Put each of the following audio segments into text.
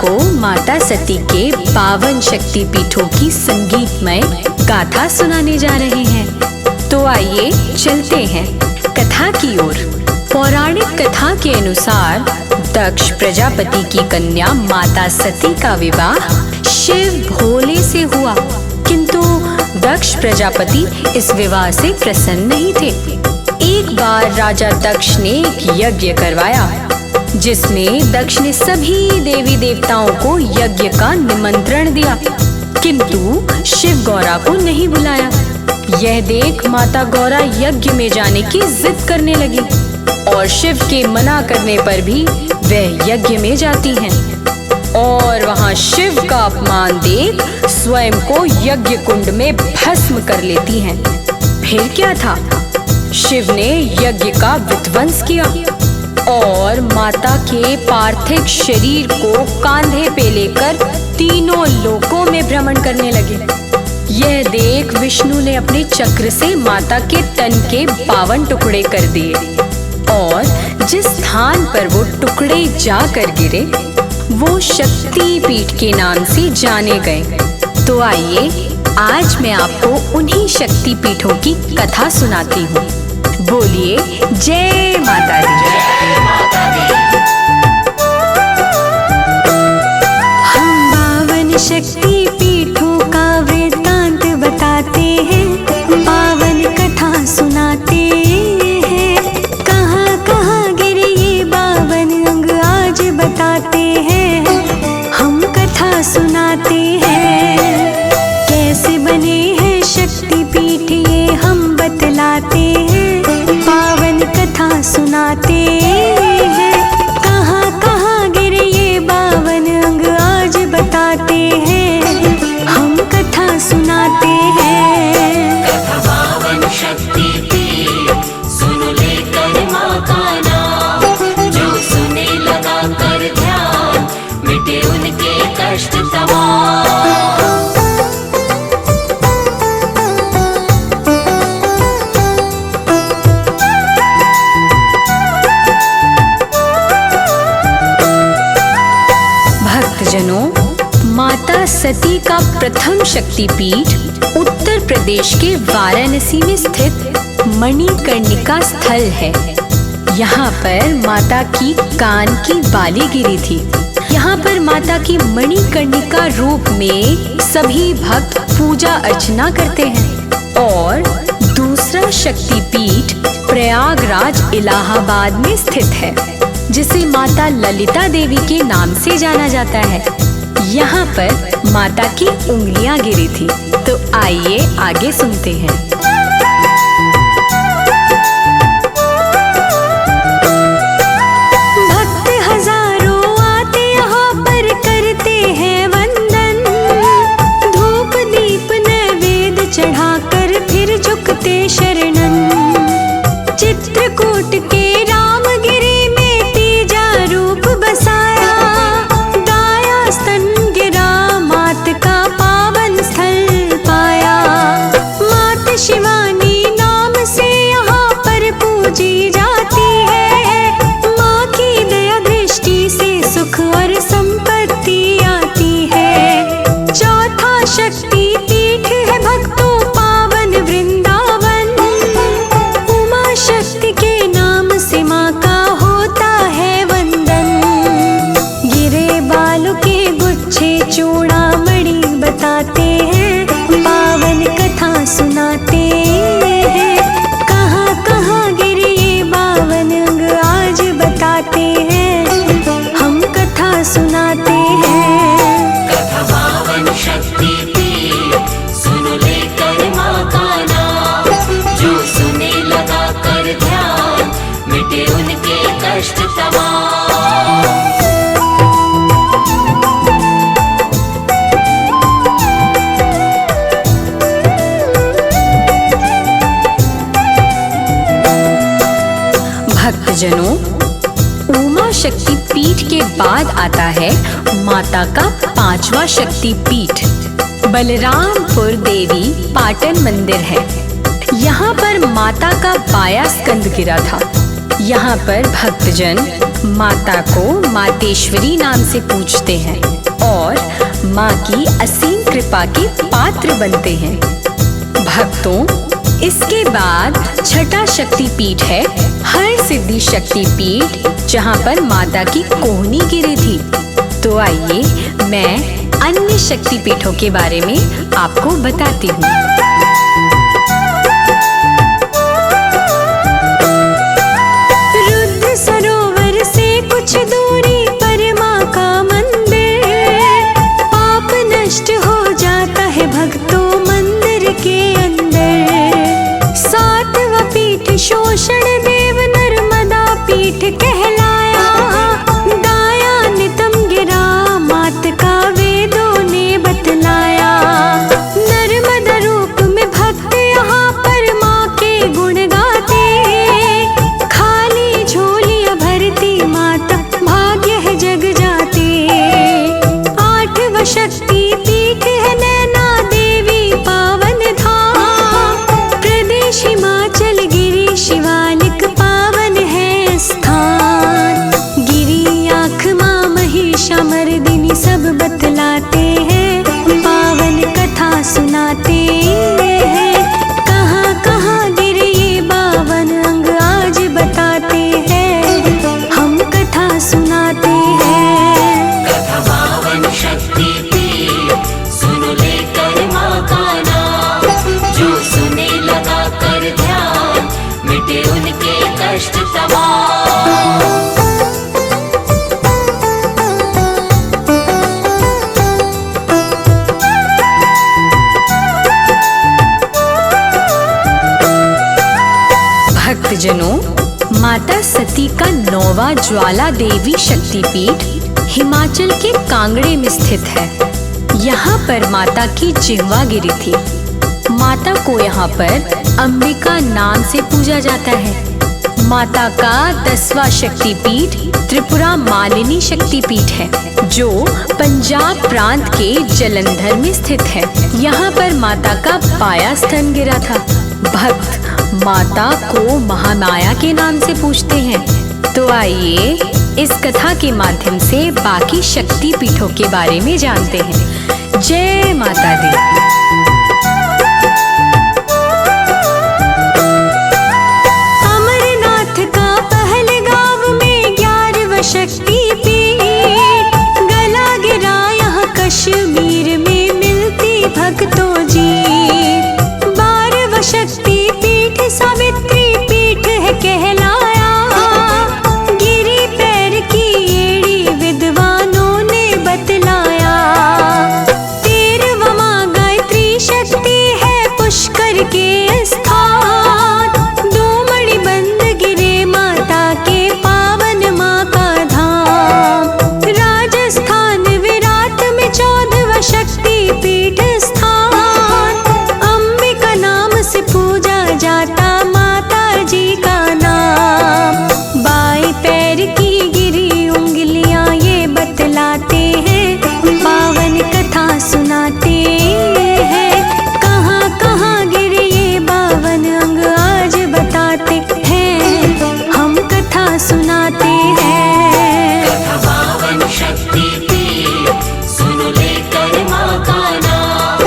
आपको माता सती के 52 शक्ति पीठों की संगीतमय गाथा सुनाने जा रहे हैं। तो आइए चलते हैं कथा की ओर। पौराणिक कथा के अनुसार दक्ष प्रजापति की कन्या माता सती का विवाह शिव भोले से हुआ, किंतु दक्ष प्रजापति इस विवाह से प्रसन्न नहीं थे। एक बार राजा दक्ष ने एक यज्ञ करवाया, जिसमें दक्ष ने सभी देवी देवताओं को यज्ञ का निमंत्रण दिया, किंतु शिव गौरा को नहीं बुलाया। यह देख माता गौरा यज्ञ में जाने की जिद करने लगी और शिव के मना करने पर भी वह यज्ञ में जाती हैं और वहां शिव का अपमान देख स्वयं को यज्ञ कुंड में भस्म कर लेती हैं। फिर क्या था, शिव ने यज्ञ का विध्वंस किया और माता के पार्थिव शरीर को कांधे पे लेकर तीनों लोकों में भ्रमण करने लगे। यह देख विष्णु ने अपने चक्र से माता के तन के 52 टुकड़े कर दिए और जिस स्थान पर वो टुकड़े जाकर गिरे वो शक्ति पीठ के नाम से जाने गए। तो आइए आज मैं आपको उन्हीं शक्ति पीठों की कथा सुनाती हूँ। बोलिए जय माता दी। जय माता दी। हम 52 शक्ति पीठों का वृत्तांत बताते हैं, 52 कथा सुनाते हैं। कहाँ कहाँ गिरे ये 52 अंग आज बताते हैं, हम कथा सुनाते हैं। कैसे बने हैं शक्ति पीठ ये हम बतलाते हैं, 52 कथा सुनाते हैं। कहाँ कहाँ गिरे ये 52 अंग आज बताते हैं, हम कथा सुनाते हैं। कथा 52 शक्ति पीठ सुन लेकर माँ का नाम, जो सुने लगा कर ध्यान मिटे उनके कष्ट तमाम। भक्तजनों, माता सती का प्रथम शक्तिपीठ उत्तर प्रदेश के वाराणसी में स्थित मणिकर्णिका स्थल है। यहाँ पर माता की कान की बाली गिरी थी। यहाँ पर माता की मणिकर्णिका रूप में सभी भक्त पूजा अर्चना करते हैं। और दूसरा शक्तिपीठ प्रयागराज इलाहाबाद में स्थित है, जिसे माता ललिता देवी के नाम से जाना जाता है। यहाँ पर माता की उंगलियां गिरी थी। तो आइए आगे सुनते हैं। भक्त हजारों आते यहाँ पर करते हैं वंदन, धूप दीप नैवेद्य चढ़ाकर फिर झुकते शरणन। चित्रकूट के रामगिरी में तीजा रूप बसाया, दाया स्तन गिरा मात का पावन स्थल पाया। मात शिवानी नाम से यहाँ पर पूजी जाती है, माँ की दया दृष्टि से सुख और संपत्ति आती है। चौथा शक्ति पीठ है भक्तों पावन वृंदावन, उमा शक्ति के नाम से माँ का होता है वंदन। गिरे बालों के गुच्छे चूड़ामणि बताते हैं, 52 कथा सुनाते हैं। कहाँ कहाँ गिरे ये 52 अंग आज बताते हैं, हम कथा सुनाते हैं। कथा 52 शक्ति पीठ सुन लेकर माँ का नाम, जो सुने लगा कर ध्यान मिटे उनके कष्ट तमाम। भक्तजनों, उमा शक्ति पीठ के बाद आता है माता का 5वां शक्ति पीठ बलरामपुर देवी पाटन मंदिर है। यहाँ पर माता का बाया स्कंद गिरा था। यहाँ पर भक्तजन माता को मातेश्वरी नाम से पूजते हैं और माँ की असीम कृपा के पात्र बनते हैं। भक्तों, इसके बाद छठा शक्ति पीठ है हर सिद्धि शक्ति पीठ, जहाँ पर माता की कोहनी गिरी थी। तो आइए मैं अन्य शक्ति पीठों के बारे में आपको बताती हूँ। रुद्र सरोवर से कुछ दूरी पर माँ का मंदिर, पाप नष्ट हो जाता है भक्तों मंदिर के अंदर। सातवां पीठ शोषण देव नर्मदा पीठ कहलाया, दाया नितम गिरा मात का वेदों ने बतलाया। नर्मदा रूप में भक्त यहाँ पर माँ के गुण गाते, खाली झोलियाँ भरती माता भाग्य है जग जाते। आठवां शक्ति पीठ है नैना देवी पावन धाम, प्रदेश हिमाचल गिरी शिवालिक पावन है स्थान। गिरी आँख माँ महिषामर्दिनी सब बतलाते हैं, पावन कथा सुनाते हैं। कहाँ कहाँ गिरे ये बावन अंग आज बताते हैं, हम कथा सुनाते हैं। कथा पावन शक्ति पीठ, सुन लेकर माँ का नाम। जो सुने लगा कर ध्यान, मिटे उनके कष्ट तमाम। भक्तजनों, माता सती का 9वां ज्वाला देवी शक्तिपीठ हिमाचल के कांगड़े में स्थित है। यहाँ पर माता की जिह्वा गिरी थी। माता को यहाँ पर अंबिका नाम से पूजा जाता है। माता का 10वां शक्तिपीठ त्रिपुरा मालिनी शक्तिपीठ है, जो पंजाब प्रांत के जलंधर में स्थित है। यहाँ पर माता का पाया स्तन गिरा था। भक्त माता को महामाया के नाम से पूजते हैं। तो आइए इस कथा के माध्यम से बाकी शक्ति पीठों के बारे में जानते हैं। जय माता दी। अमरनाथ का पहलगाम में 11वां शक्ति पीठ, गला गिरा यहाँ कश्मीर में मिलती भक्तों जी। 12वां शक्ति पीठ सावित्री पीठ है कहलाया, गिरी पैर की एड़ी विद्वानों ने बतलाया। 13वां माँ गायत्री शक्ति है पुष्कर के स्थान, दो मणिबंध गिरे माता के पावन माँ का धाम। राजस्थान विराट में 14वां शक्ति पीठ स्थान, अंबिका नाम से पूजा जाता माता जी का नाम। बाएं पैर की गिरी उंगलियां ये बतलाते हैं, पावन कथा सुनाते हैं। कहाँ कहाँ गिरे ये 52 अंग आज बताते हैं, हम कथा सुनाते हैं। कथा पावन शक्ति पीठ, सुन लेकर माँ का नाम।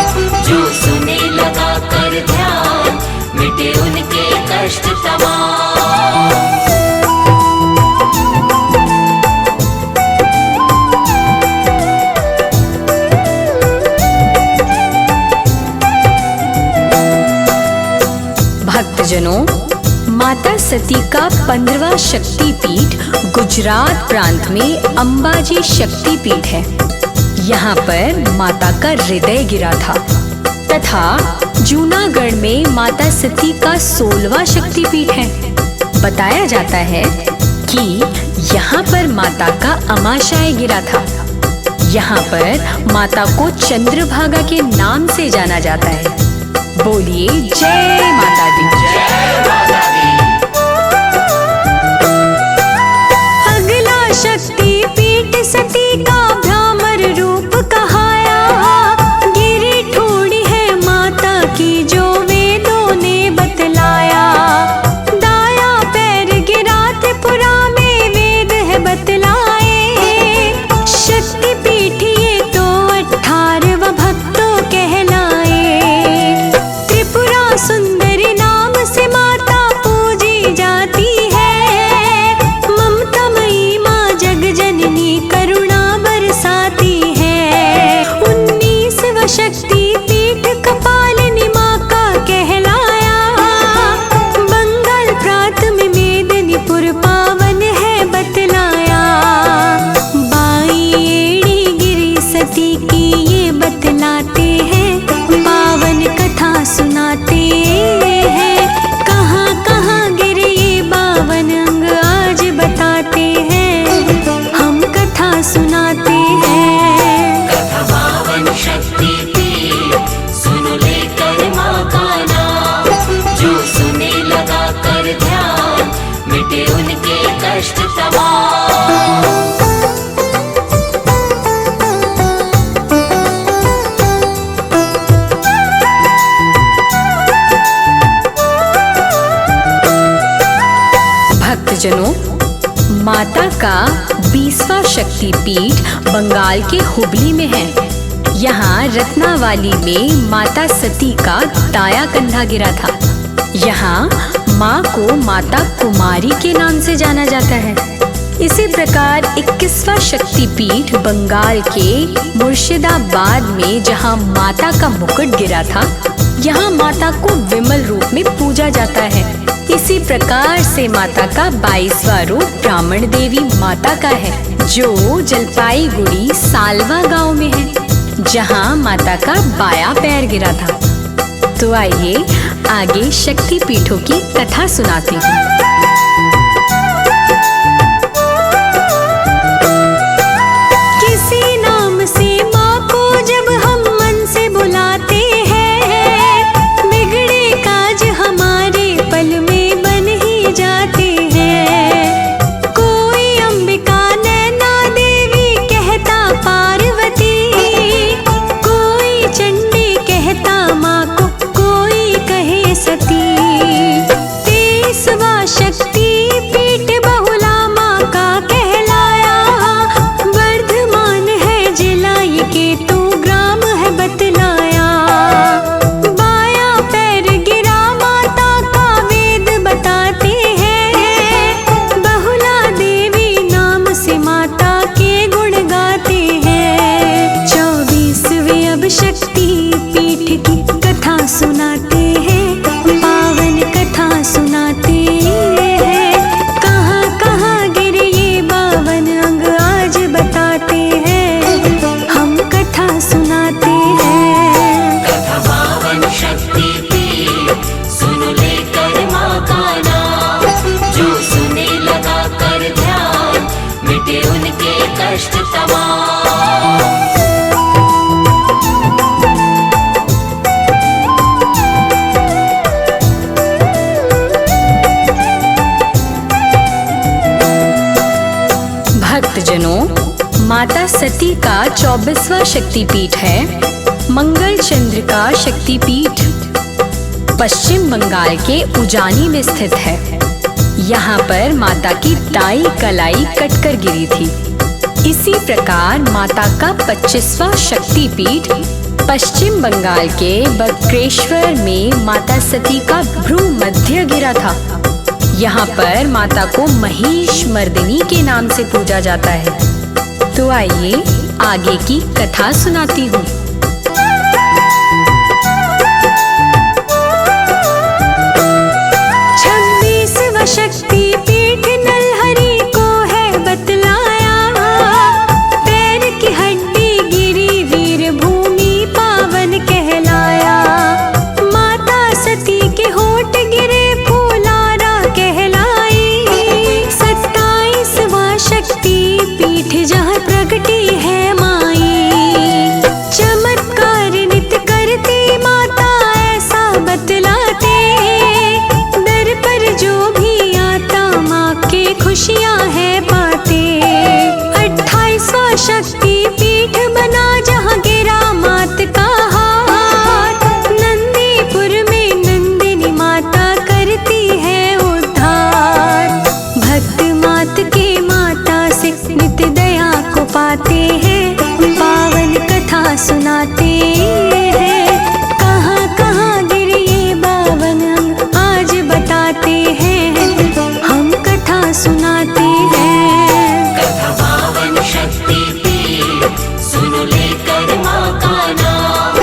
जो सुने लगा कर ध्यान, मिटे उनके कष्ट तमाम। भक्तजनों, माता सती का 15वां शक्तिपीठ गुजरात प्रांत में अंबाजी शक्तिपीठ है। यहाँ पर माता का हृदय गिरा था। तथा जूनागढ़ में माता सती का 16वां शक्तिपीठ है। बताया जाता है कि यहाँ पर माता का अमाशय गिरा था। यहाँ पर माता को चंद्रभागा के नाम से जाना जाता है। बोलिए जय माता दी। अगला शक्तिपीठ सती का भ्रामर रूप कहाया, गिरी ठोड़ी है माता की जो वेदों ने बतलाया। दाया पैर गिरा त्रिपुरा में वेद है माता का 20वां शक्तिपीठ बंगाल के हुबली में है। यहाँ रत्नावाली में माता सती का दाया कंधा गिरा था। यहाँ माँ को माता कुमारी के नाम से जाना जाता है। इसी प्रकार 21वां शक्तिपीठ बंगाल के मुर्शिदाबाद में जहाँ माता का मुकुट गिरा था, यहाँ माता को विमल रूप में पूजा जाता है। इसी प्रकार से माता का 22वां रूप ब्राह्मण देवी माता का है, जो जलपाईगुड़ी सालवा गांव में है, जहाँ माता का बायां पैर गिरा था। तो आइए आगे शक्ति पीठों की कथा सुनाती हूँ। किसी नाम से माँ को जब हम मन से बुलाते हैं, बिगड़े काज हमारे पल में बन ही जाते हैं। कोई अंबिका नैना देवी कहता पार्वती, कोई चंडी कहता माँ को, कोई कहे सती। 23वां शक्ति पीठ बहुला माँ का कहलाया, वर्धमान है जिला ये केतु ग्राम है बतलाया। बायां पैर गिरा माता का वेद बताते हैं, बहुला देवी नाम से माता के गुण गाते हैं। 24वें अब शक्ति पीठ की कथा सुनाते हैं, पावन कथा सुनाते हैं। कहाँ कहाँ गिरे ये 52 अंग आज बताते हैं, हम कथा सुनाते हैं। कथा पावन शक्ति पीठ सुन लेकर माँ का नाम, जो सुने लगा कर ध्यान मिटे उनके कष्ट तमाम। भक्तजनों, माता सती का 24वां शक्तिपीठ है मंगल चंद्रिका शक्तिपीठ। पश्चिम बंगाल के उजानी में स्थित है। यहाँ पर माता की दाई कलाई कटकर गिरी थी। इसी प्रकार माता का 25वां शक्तिपीठ पश्चिम बंगाल के बक्रेश्वर में माता सती का भ्रू मध्य गिरा था। यहाँ पर माता को महिष मर्दिनी के नाम से पूजा जाता है। तो आइए आगे की कथा सुनाती हूँ। 26वां शक्तिपीठ नलहरी को है बतलाया, पैर की हड्डी गिरी वीर भूमि पावन कहलाया। माता सती के होठ गिरे फूलारा कहलाई, 27वां शक्तिपीठ जहाँ प्रगटी है माई। चमत्कार नित करती माता ऐसा बतलाते, दर पर जो भी आता माँ के खुशियाँ है पाते। 28वां शक्तिपीठ बना जहाँ गिरा मात का हाथ, नंदीपुर में नंदिनी माता करती है उद्धार। भक्त मात के माता से नित दया को पाते हैं, पावन कथा सुनाते हैं। कहाँ कहाँ गिरे ये 52 अंग आज बताते हैं, हम कथा सुनाते हैं। कथा पावन शक्ति पीठ सुन लेकर माँ का नाम,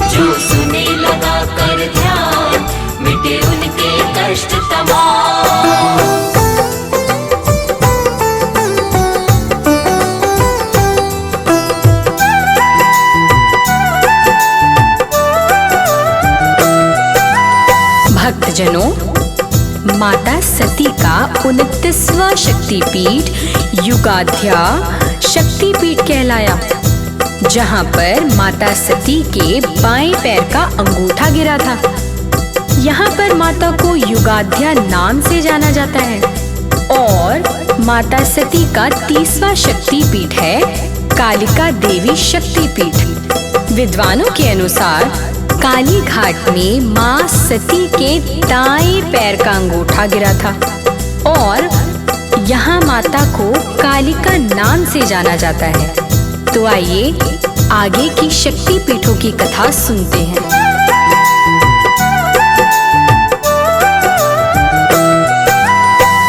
जो सुने लगा कर ध्यान मिटे उनके कष्ट तमाम। भक्तजनों, माता सती का 29वां शक्तिपीठ युगाध्या शक्तिपीठ कहलाया, जहाँ पर माता सती के बाएं पैर का अंगूठा गिरा था। यहाँ पर माता को युगाध्या नाम से जाना जाता है। और माता सती का 30वां शक्तिपीठ है कालिका देवी शक्तिपीठ। विद्वानों के अनुसार काली घाट में माँ सती के दाएं पैर का अंगूठा गिरा था और यहाँ माता को कालिका नाम से जाना जाता है। तो आइए आगे की शक्ति पीठों की कथा सुनते हैं।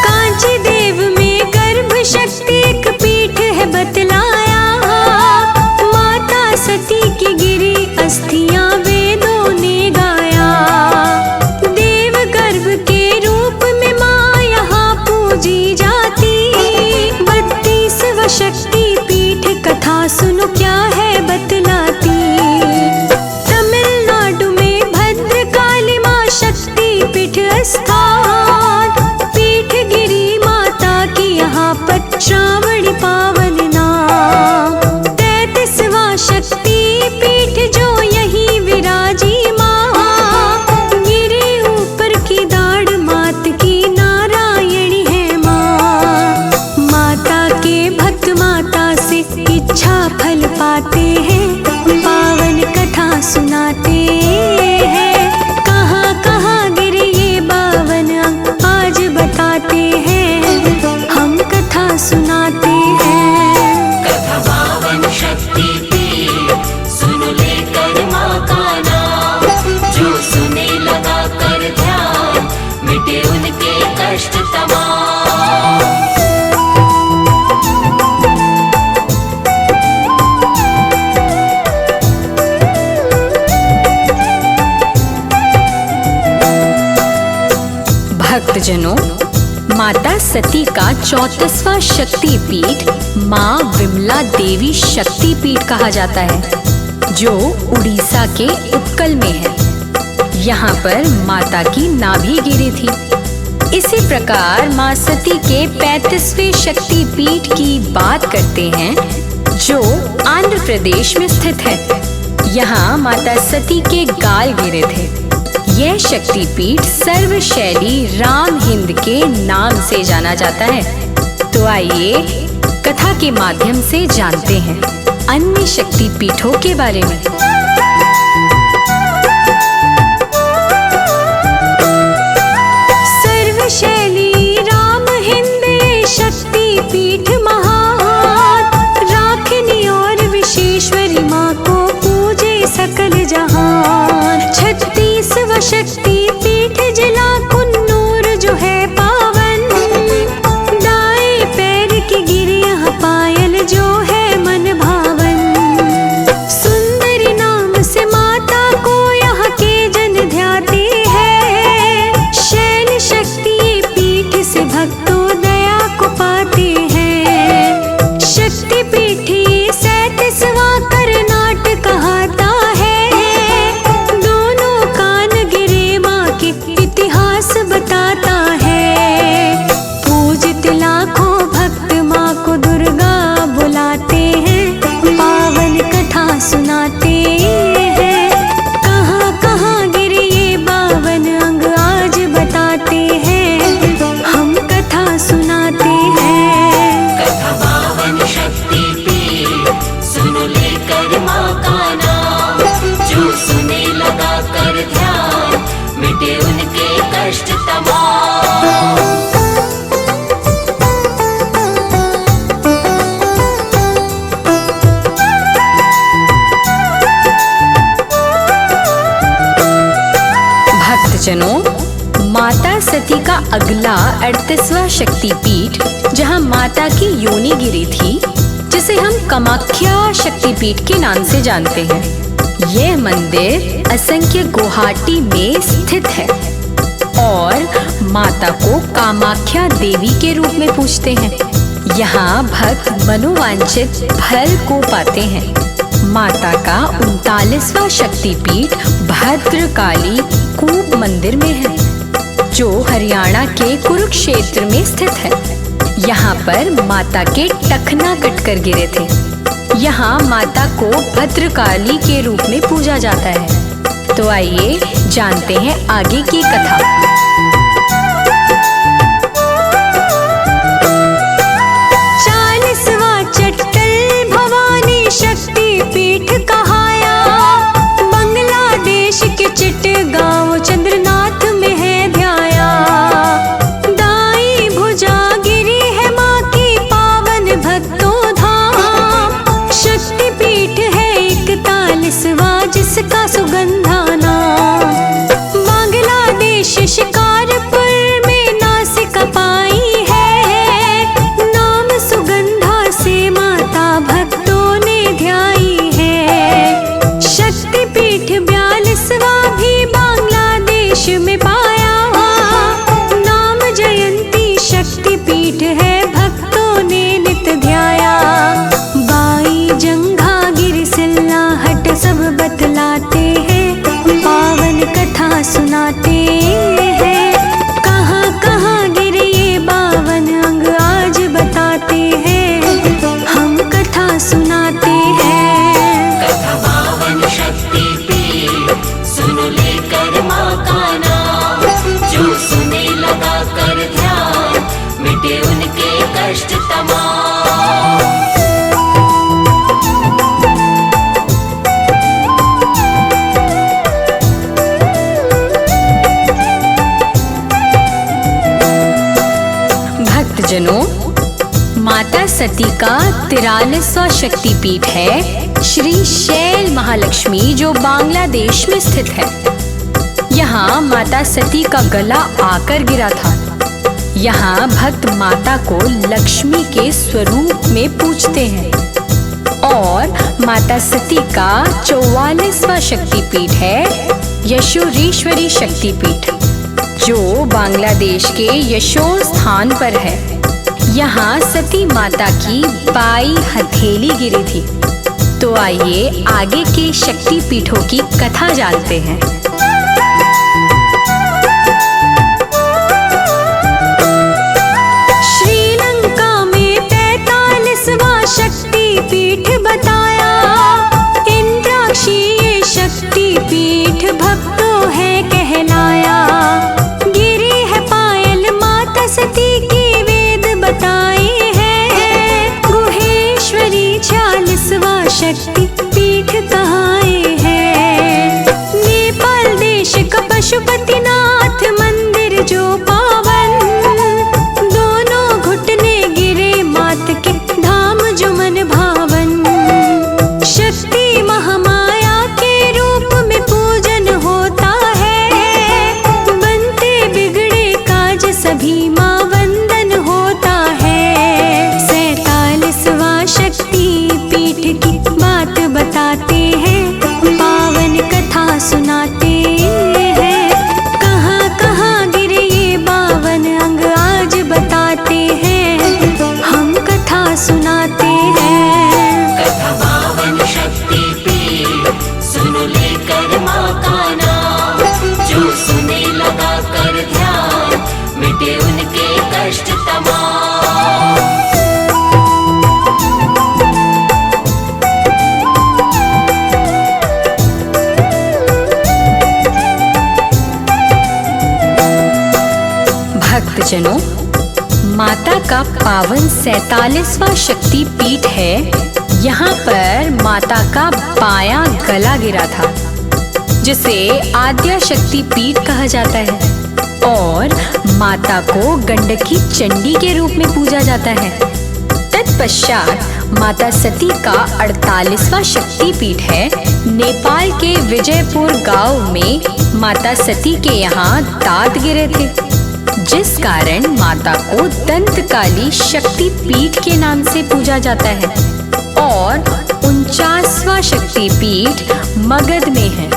कांची देव में गर्भ शक्ति एक पीठ है बतलाया, माता सती की गिरी अस्थियां वेदों ने गाया। देव गर्भ के रूप में माँ यहाँ पूजी जाती, 32वां शक्ति पीठ कथा सुनो क्या है बतलाती। तमिलनाडु में भद्रकाली माँ शक्ति पीठ स्थान, पीठ गिरी माता की यहाँ पर श्रावणी पावन नाम। 33वां शक्ति पीठ जो यही विराजी माँ, गिरी ऊपर की दाढ़ मात की नारायणी है माँ। माता के भक्त माता से इच्छा फल पाते हैं, पावन कथा सुनाते हैं। कहाँ कहाँ गिरे ये 52 अंग आज बताते हैं, हम कथा सुनाते हैं। कथा पावन शक्ति पीठ सुन लेकर माँ का नाम, जो सुने लगा कर ध्यान मिटे उनके कष्ट तमाम। भक्तजनों, माता सती का 34वां शक्तिपीठ माँ विमला देवी शक्तिपीठ कहा जाता है, जो उड़ीसा के उत्कल में है। यहाँ पर माता की नाभि गिरी थी। इसी प्रकार माँ सती के 35वें शक्तिपीठ की बात करते हैं, जो आंध्र प्रदेश में स्थित है। यहाँ माता सती के गाल गिरे थे। यह शक्तिपीठ सर्वशैली राम हिंद के नाम से जाना जाता है। तो आइए कथा के माध्यम से जानते हैं अन्य शक्तिपीठों के बारे में। सर्वशैली राम हिंद ये शक्तिपीठ महान, राखनी और विशेश्वरी माँ को पूजे सकल जहान। 36वां शक्तिपीठ जिला कुन्नूर जो है पावन, दाएं पैर की गिरी यहाँ पायल जो है मन भावन। सुंदरी नाम से माता को यहाँ के जन ध्याते हैं, शैल शक्ति पीठ से भक्तों दया को पाते हैं। शक्तिपीठ 37वां कर्नाटक कहता है, दोनों कान गिरे माँ के इतिहास बताता है। पूजित लाखों भक्त माँ को दुर्गा बुलाते हैं, पावन कथा सुनाते हैं। कहाँ कहाँ गिरे ये 52 अंग आज बताते हैं, हम कथा सुनाते हैं। कथा पावन शक्ति पीठ सुन लेकर माँ का नाम, जो सुने लगा कर ध्यान मिटे उनके कष्ट तमाम। भक्तजनों, माता सती का अगला 38वां शक्तिपीठ जहाँ माता की योनि गिरी थी, जिसे हम कामाख्या शक्तिपीठ के नाम से जानते हैं। यह मंदिर असंख्य गुवाहाटी में स्थित है और माता को कामाख्या देवी के रूप में पूजते हैं। यहाँ भक्त मनोवांछित फल को पाते हैं। माता का 39वां शक्तिपीठ भद्रकाली कूप मंदिर में है, जो हरियाणा के कुरुक्षेत्र में स्थित है। यहाँ पर माता के टखना कटकर गिरे थे। यहाँ माता को भद्रकाली के रूप में पूजा जाता है। तो आइए जानते हैं आगे की कथा। 40वां चट्टल भवानी शक्तिपीठ कहाया, बांग्लादेश के चिटगांव चंद्रनाथ में है ध्याया। दाई भुजा गिरी है कर माँ का नाम। जो सुने लगा कर ध्यान, मिटे उनके कष्ट तमाम। भक्तजनों, माता सती का 43वां शक्तिपीठ है श्री शैल महालक्ष्मी, जो बांग्लादेश में स्थित है। यहाँ माता सती का गला आकर गिरा था। यहाँ भक्त माता को लक्ष्मी के स्वरूप में पूजते हैं। और माता सती का 44वां शक्तिपीठ है यशोरेश्वरी शक्तिपीठ, जो बांग्लादेश के यशोर स्थान पर है। यहाँ सती माता की बाई हथेली गिरी थी। तो आइए आगे के शक्ति पीठों की कथा जानते हैं। श्रीलंका में 45वां शक्ति पीठ बताया। इंद्राक्षी ये शक्ति पीठ भक्तों है कहलाया। गिरी है पायल माता सती की वेद बताए हैं। गुहेश्वरी 46वां शक्ति पीठ कहाए हैं। नेपाल देश का पशुपतिनाथ मंदिर जो पावन, दोनों घुटने गिरे मात के धाम जो मन भावन। शक्ति महामाया के रूप में पूजन होता है। बनते बिगड़े काज सभी माँ वंदन होता है। 47वां शक्ति पीठ की बात बताते हैं। पावन कथा सुनाते हैं। कहाँ कहाँ गिरे ये 52 अंग आज बताते हैं। हम कथा सुनाते हैं। कथा 52 शक्ति पीठ, सुन लेकर माँ का नाम। जो सुने लगा कर ध्यान, मिटे उनके कष्ट तमाम। भक्तजनों, माता का पावन 47वां शक्ति पीठ है। यहाँ पर माता का बायां गला गिरा था, जिसे आद्या शक्ति पीठ कहा जाता है। और माता को गंडकी चंडी के रूप में पूजा जाता है। तत्पश्चात माता सती का 48वां शक्ति पीठ है। नेपाल के विजयपुर गांव में माता सती के यहाँ दांत गिरे थे, जिस कारण माता को दंतकाली शक्ति पीठ के नाम से पूजा जाता है। और 49वां शक्ति पीठ मगध में है।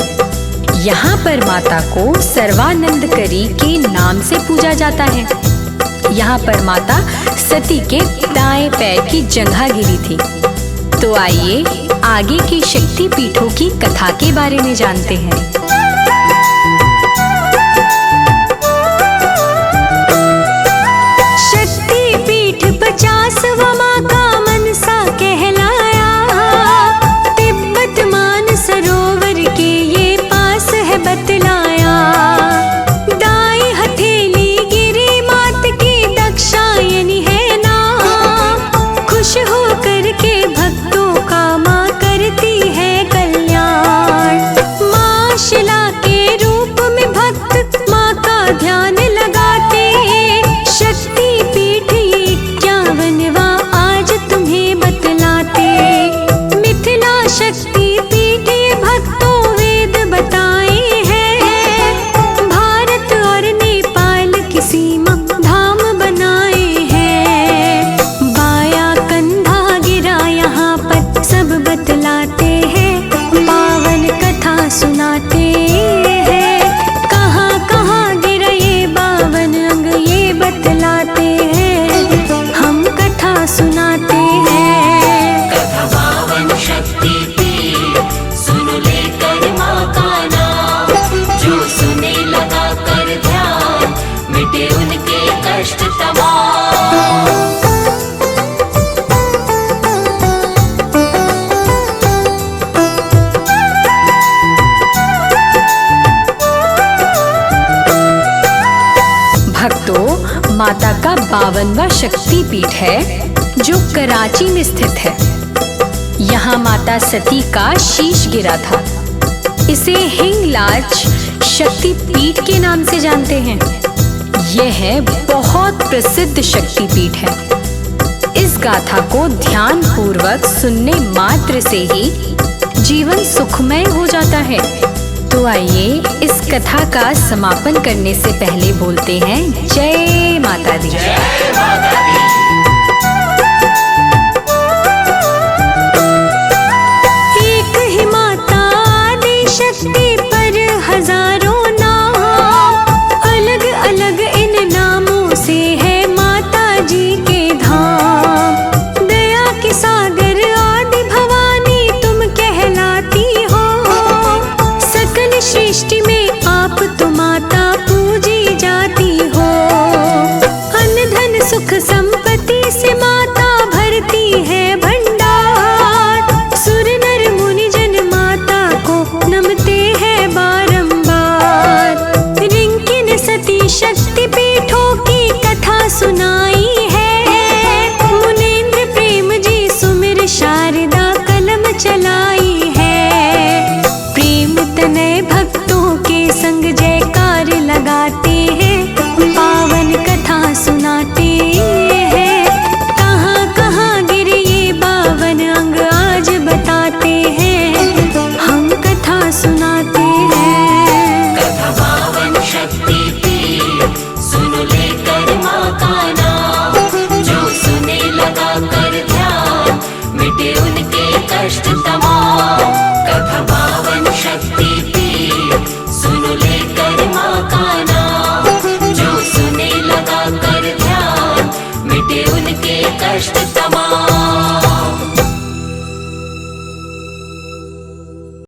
यहाँ पर माता को सर्वानंदकरी के नाम से पूजा जाता है। यहाँ पर माता सती के दाएं पैर की जंघा गिरी थी। तो आइए आगे की शक्ति पीठों की कथा के बारे में जानते हैं। शक्ति पीठ 50वां माँ का मनसा कहलाया। तिब्बत मान सरोवर के ये पास है बतलाया। दाई हथेली गिरी मात की दक्षायनी है नाम। खुश होकर के भक्तों का माँ करती है कल्याण। माँ शिला माता का 52वां शक्तिपीठ है जो कराची में स्थित है। यहाँ माता सती का शीश गिरा था। इसे हिंगलाज शक्तिपीठ के नाम से जानते हैं। यह बहुत प्रसिद्ध शक्तिपीठ है। इस गाथा को ध्यान पूर्वक सुनने मात्र से ही जीवन सुखमय हो जाता है। तो आइए इस कथा का समापन करने से पहले बोलते हैं जय माता दी। जय माता दी। एक ही माता आदि शक्ति पर हजारों नाम, अलग अलग इन नामों से है माता जी के धाम। दया की सागर आदि भवानी तुम कहलाती हो, सकल सृष्टि में